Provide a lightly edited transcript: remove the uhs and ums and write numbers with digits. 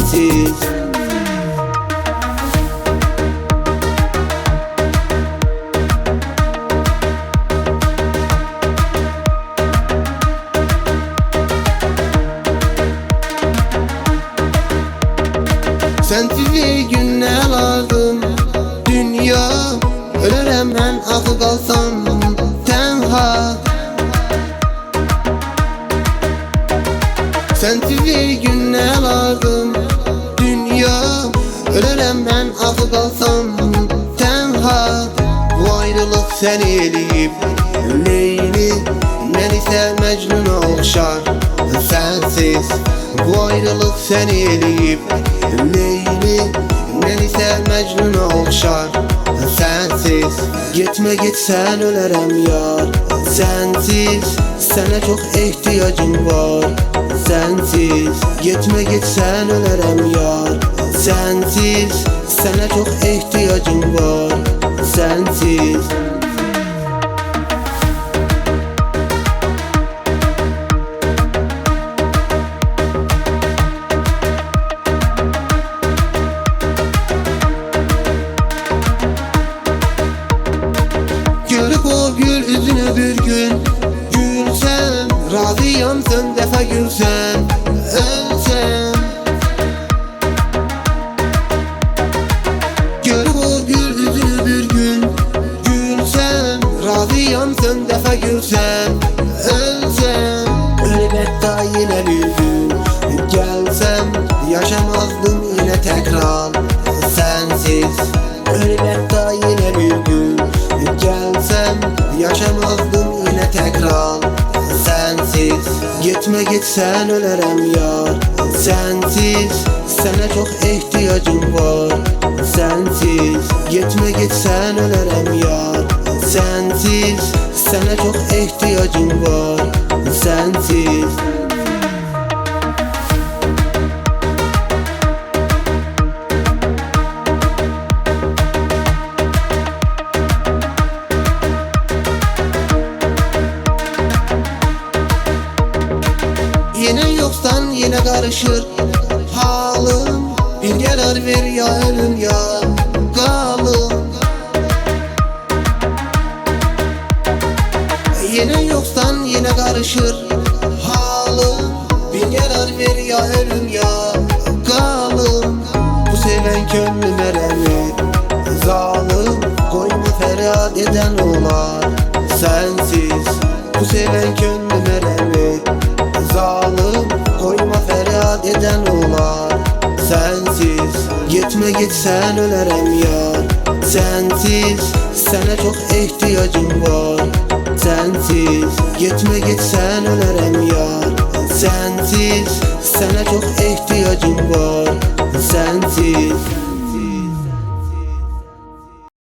sensiz. Sensiz bir günler aldım dünya, ölərəm mən axı qalsam tənha. Sensiz bir günler aldım dünya, ölərəm mən axı qalsam tənha. Bu ayrılıq səni eləyib Leyli, mən isə Məcnuna oxşar sensiz. Bu ayrılıq səni eləyib Leyli, mən isə Mecnun'a oxşar sensiz. Gitme gitsen ölərəm yar sensiz. Sənə çox ehtiyacım var sensiz. Gitme gitsen ölərəm yar sensiz. Sənə çox ehtiyacım var sensiz. Görüp o gül üzünü bir gün gülsem, razıyam son defa gülsen, ölsem. Görüp o gül yüzünü bir gün gülsem, razıyam son defa gülsen, ölsem. Elbette yine bir gün gelsem, yaşamazdım yine tekrar sensiz. Elbette yine bir gün gelsem, yaşamazdım yine tekrar sensiz. Gitme gitsen ölərəm yar sensiz. Sənə çox ehtiyacım var sensiz. Gitme gitsen ölərəm yar sensiz. Sənə çox ehtiyacım var sensiz. Yine yoksan yine karışır halım. Bir karar ver ya ölüm ya kalım. Yine yoksan yine karışır halım. Bir karar ver ya ölüm ya kalım. Bu seven gönlüm eremir zalim. Koyma feryat eden olar sensiz. Bu seven gönlüm eremir zalim, koyma feryat eden olar sensiz. Gitme gitsen ölərəm yar sensiz. Sənə çox ehtiyacım var sensiz. Gitme gitsen ölərəm yar sensiz.